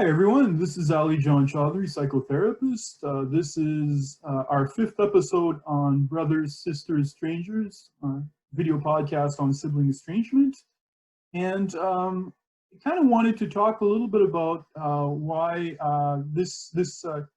Hi everyone, this is Ali John Chaudhary, psychotherapist. This is our 5th episode on Brothers, Sisters, Strangers, video podcast on sibling estrangement. And I kind of wanted to talk a little bit about why this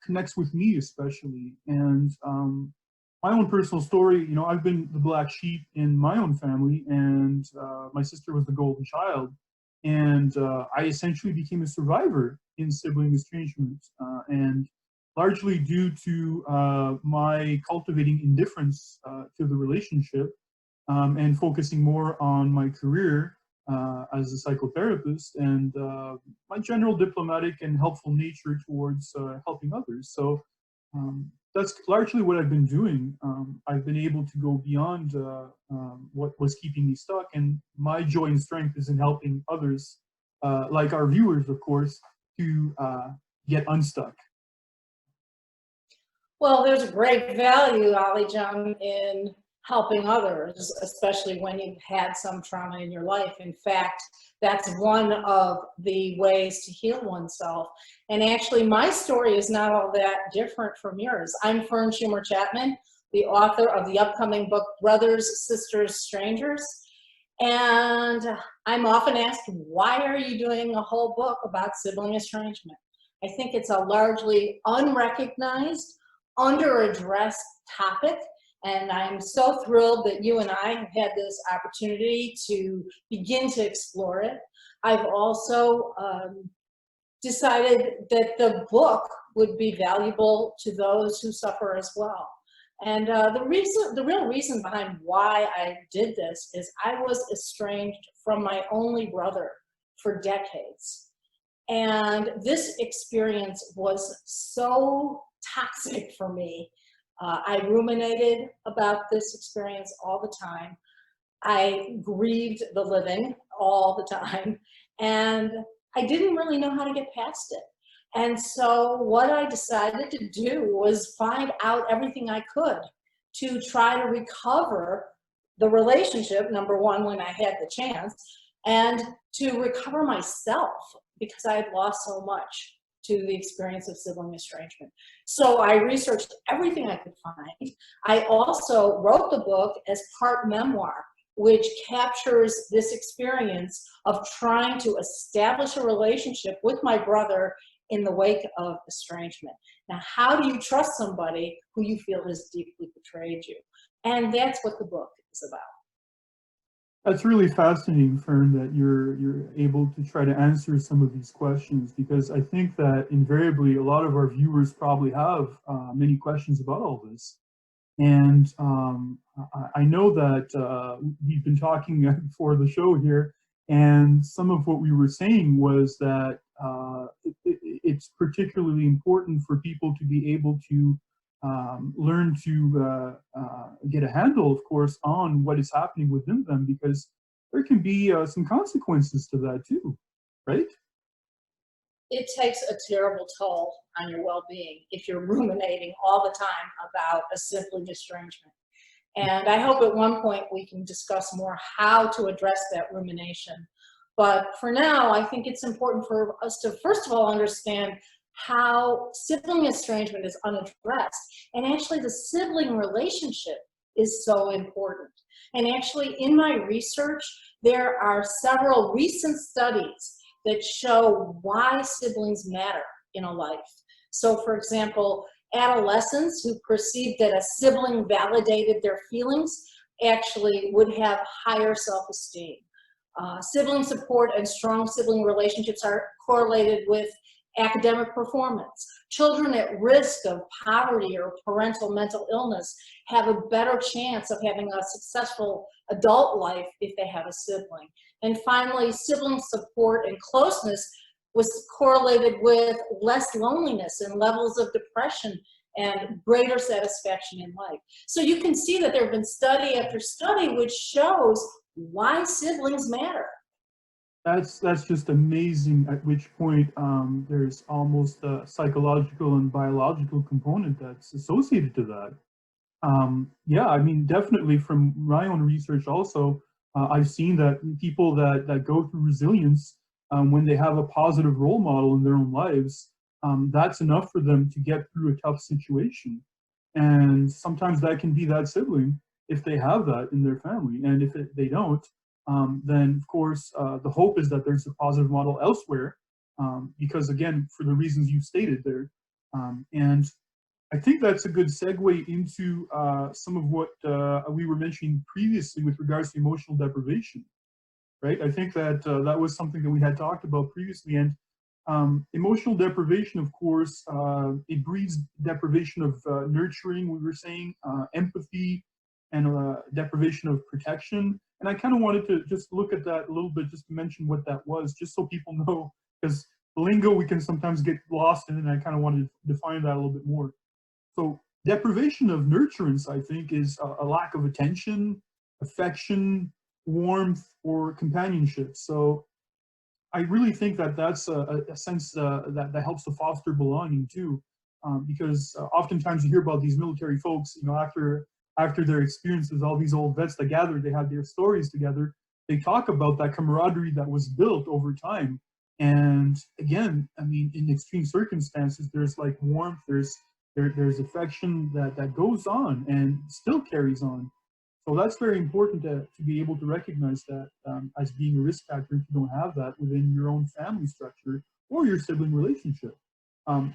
connects with me especially. And my own personal story, you know, I've been the black sheep in my own family, and my sister was the golden child. And I essentially became a survivor in sibling estrangement, and largely due to my cultivating indifference to the relationship and focusing more on my career as a psychotherapist and my general diplomatic and helpful nature towards helping others. So that's largely what I've been doing. I've been able to go beyond what was keeping me stuck, and my joy and strength is in helping others, like our viewers, of course, to get unstuck. Well, there's a great value, Ali John, in helping others, especially when you've had some trauma in your life. In fact, that's one of the ways to heal oneself. And actually, my story is not all that different from yours. I'm Fern Schumer Chapman, the author of the upcoming book, Brothers, Sisters, Strangers. And I'm often asked, why are you doing a whole book about sibling estrangement? I think it's a largely unrecognized, under-addressed topic. And I'm so thrilled that you and I have had this opportunity to begin to explore it. I've also decided that the book would be valuable to those who suffer as well. And the real reason behind why I did this is I was estranged from my only brother for decades. And this experience was so toxic for me. I ruminated about this experience all the time. I grieved the living all the time, and I didn't really know how to get past it. And so what I decided to do was find out everything I could to try to recover the relationship, number one, when I had the chance, and to recover myself because I had lost so much to the experience of sibling estrangement. So I researched everything I could find. I also wrote the book as part memoir, which captures this experience of trying to establish a relationship with my brother in the wake of estrangement. Now, how do you trust somebody who you feel has deeply betrayed you? And that's what the book is about. That's really fascinating, Fern, that you're able to try to answer some of these questions, because I think that invariably a lot of our viewers probably have many questions about all this. And I know that we've been talking before the show here, and some of what we were saying was that it's particularly important for people to be able to learn to get a handle, of course, on what is happening within them, because there can be some consequences to that too, right? It takes a terrible toll on your well-being if you're ruminating all the time about a sibling estrangement. And I hope at one point we can discuss more how to address that rumination. But for now, I think it's important for us to, first of all, understand how sibling estrangement is unaddressed. And actually the sibling relationship is so important. And actually in my research, there are several recent studies that show why siblings matter in a life. So for example, adolescents who perceived that a sibling validated their feelings actually would have higher self-esteem. Sibling support and strong sibling relationships are correlated with academic performance. Children at risk of poverty or parental mental illness have a better chance of having a successful adult life if they have a sibling. And finally, sibling support and closeness was correlated with less loneliness and levels of depression and greater satisfaction in life. So you can see that there have been study after study which shows why siblings matter. That's just amazing, at which point there's almost a psychological and biological component that's associated to that. Yeah, I mean, definitely from my own research also, I've seen that people that go through resilience when they have a positive role model in their own lives, that's enough for them to get through a tough situation. And sometimes that can be that sibling if they have that in their family. And if they don't, then of course the hope is that there's a positive model elsewhere, because again, for the reasons you stated there. And I think that's a good segue into some of what we were mentioning previously with regards to emotional deprivation, right? I think that that was something that we had talked about previously. And emotional deprivation, of course, it breeds deprivation of nurturing, we were saying, empathy, and deprivation of protection. And I kind of wanted to just look at that a little bit, just to mention what that was, just so people know, because the lingo we can sometimes get lost in, and I kind of wanted to define that a little bit more. So deprivation of nurturance, I think, is a lack of attention, affection, warmth, or companionship. So I really think that that's a sense that helps to foster belonging too, because oftentimes you hear about these military folks, you know, after their experiences, all these old vets that gathered, they had their stories together. They talk about that camaraderie that was built over time. And again, I mean, in extreme circumstances, there's like warmth, there's affection that goes on and still carries on. So that's very important to be able to recognize that as being a risk factor if you don't have that within your own family structure or your sibling relationship.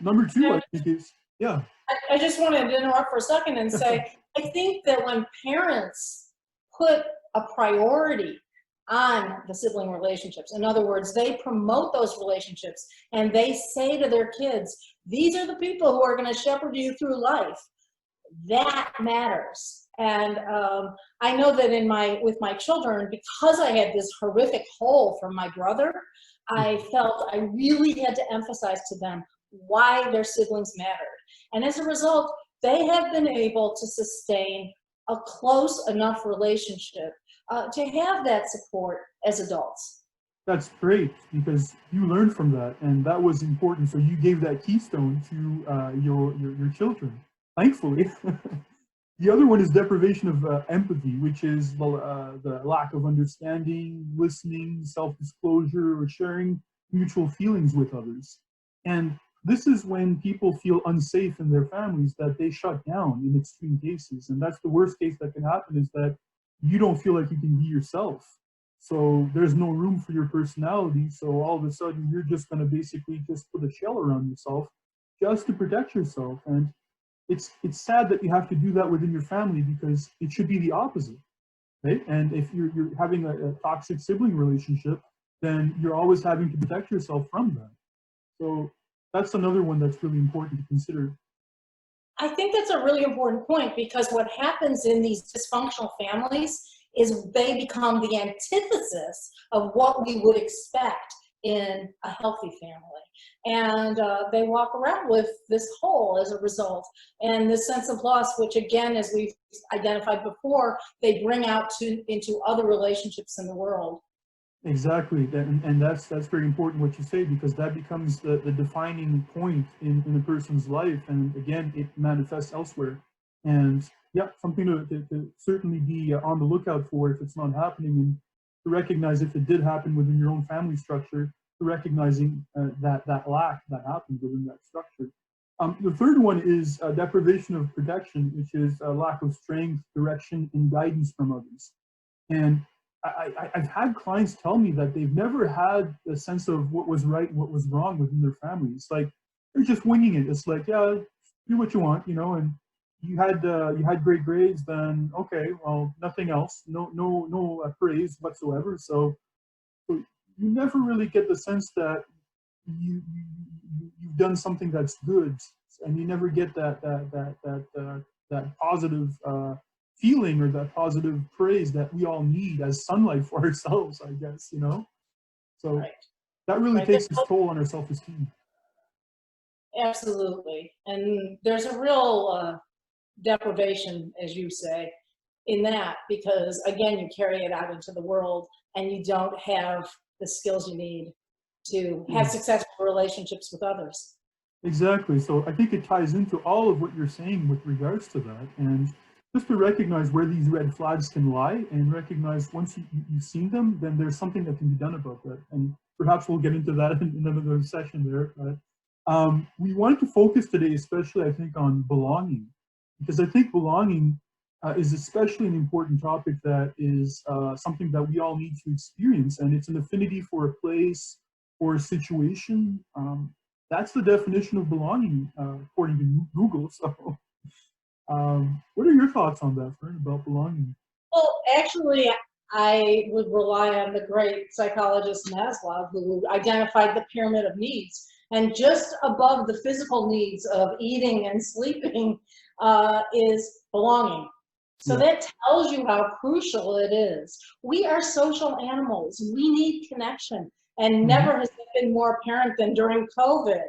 Number two, I think is, yeah. I just wanted to interrupt for a second and say, I think that when parents put a priority on the sibling relationships, in other words, they promote those relationships and they say to their kids, these are the people who are going to shepherd you through life, that matters. And I know that with my children, because I had this horrific hole from my brother, I felt I really had to emphasize to them why their siblings mattered. And as a result, they have been able to sustain a close enough relationship to have that support as adults. That's great, because you learned from that, and that was important. So you gave that keystone to your children, thankfully. The other one is deprivation of empathy, which is the lack of understanding, listening, self-disclosure, or sharing mutual feelings with others. And this is when people feel unsafe in their families, that they shut down in extreme cases. And that's the worst case that can happen, is that you don't feel like you can be yourself. So there's no room for your personality. So all of a sudden, you're just going to basically just put a shell around yourself just to protect yourself. And it's sad that you have to do that within your family, because it should be the opposite, right? And if you're having a toxic sibling relationship, then you're always having to protect yourself from that. So that's another one that's really important to consider. I think that's a really important point, because what happens in these dysfunctional families is they become the antithesis of what we would expect in a healthy family. And they walk around with this hole as a result, and this sense of loss, which again, as we've identified before, they bring out into other relationships in the world. Exactly, and that's very important what you say, because that becomes the defining point in a person's life, and again, it manifests elsewhere. And yeah, something to certainly be on the lookout for if it's not happening, and to recognize if it did happen within your own family structure, to recognizing that lack that happened within that structure. The third one is deprivation of protection, which is a lack of strength, direction, and guidance from others. And I've had clients tell me that they've never had a sense of what was right and what was wrong within their family. It's like they're just winging it. It's like, yeah, do what you want, you know. And you had great grades, then okay, well, nothing else, no praise whatsoever. So you never really get the sense that you've done something that's good, and you never get that positive feeling, or that positive praise that we all need as sunlight for ourselves, I guess, you know. So right. That really takes its toll on our self-esteem. Absolutely, and there's a real deprivation, as you say, in that, because again, you carry it out into the world and you don't have the skills you need to have successful relationships with others. Exactly. So I think it ties into all of what you're saying with regards to that. And just to recognize where these red flags can lie, and recognize once you've seen them, then there's something that can be done about that. And perhaps we'll get into that in another session there. But we wanted to focus today, especially I think, on belonging, because I think belonging is especially an important topic that is something that we all need to experience, and it's an affinity for a place or a situation. That's the definition of belonging, according to Google. So, what are your thoughts on that, Fern, about belonging? Well, actually, I would rely on the great psychologist Maslow, who identified the pyramid of needs. And just above the physical needs of eating and sleeping is belonging. So that tells you how crucial it is. We are social animals. We need connection. And never has it been more apparent than during COVID.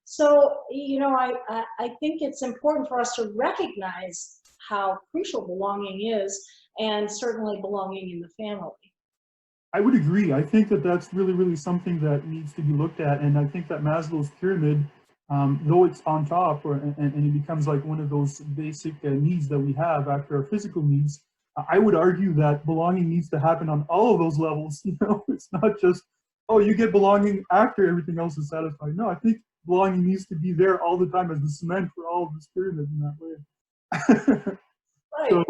So, you know, I think it's important for us to recognize how crucial belonging is, and certainly belonging in the family. I would agree. I think that that's really, really something that needs to be looked at. And I think that Maslow's pyramid, though it's on top, and it becomes like one of those basic needs that we have after our physical needs, I would argue that belonging needs to happen on all of those levels. You know, it's not just, oh, you get belonging after everything else is satisfied. No, I think belonging needs to be there all the time as the cement for all of this pyramid in that way. Right.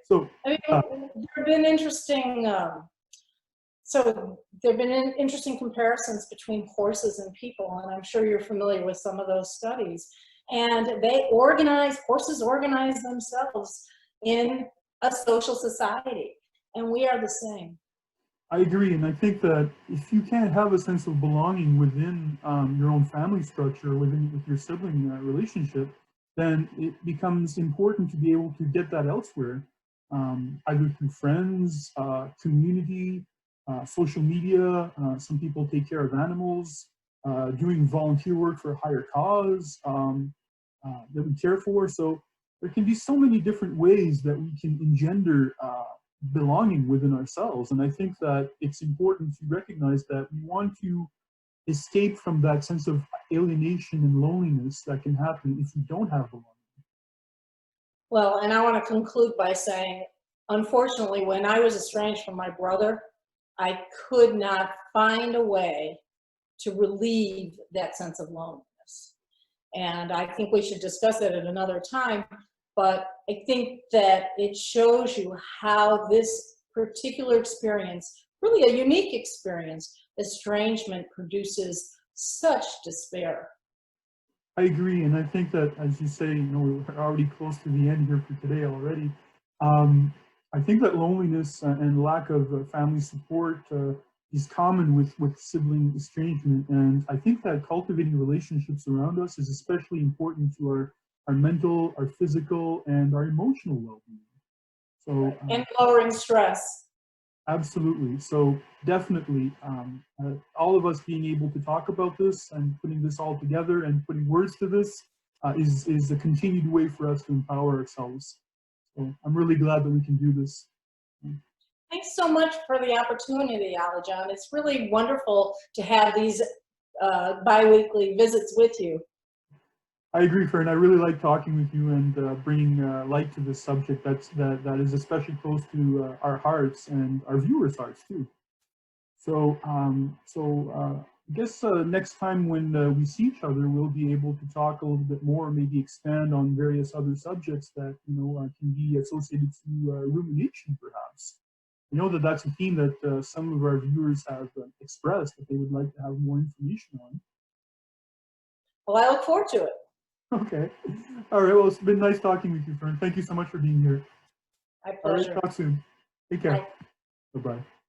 So I mean, there have been interesting. So there have been interesting comparisons between horses and people, and I'm sure you're familiar with some of those studies. And horses organize themselves in a social society, and we are the same. I agree, and I think that if you can't have a sense of belonging within your own family structure, with your sibling relationship, then it becomes important to be able to get that elsewhere, either through friends, community, social media. Some people take care of animals, doing volunteer work for a higher cause that we care for. So there can be so many different ways that we can engender belonging within ourselves. And I think that it's important to recognize that we want to escape from that sense of alienation and loneliness that can happen if we don't have belonging. Well, and I want to conclude by saying, unfortunately, when I was estranged from my brother, I could not find a way to relieve that sense of loneliness. And I think we should discuss that at another time. But I think that it shows you how this particular experience, really a unique experience, estrangement, produces such despair. I agree, and I think that, as you say, you know, we're already close to the end here for today already. I think that loneliness and lack of family support is common with sibling estrangement, and I think that cultivating relationships around us is especially important to our mental, our physical, and our emotional well-being. So and lowering stress. Absolutely. So definitely, all of us being able to talk about this and putting this all together and putting words to this is a continued way for us to empower ourselves. So I'm really glad that we can do this. Thanks so much for the opportunity, Alijan. It's really wonderful to have these bi-weekly visits with you. I agree, Fern. I really like talking with you and bringing light to this subject that is especially close to our hearts and our viewers' hearts too. So, I guess next time when we see each other, we'll be able to talk a little bit more, maybe expand on various other subjects that can be associated to rumination, perhaps. I know that that's a theme that some of our viewers have expressed that they would like to have more information on. Well, I look forward to it. Okay. All right. Well, it's been nice talking with you, Fern. Thank you so much for being here. My pleasure. All right. Talk soon. Take care. Bye. Bye-bye.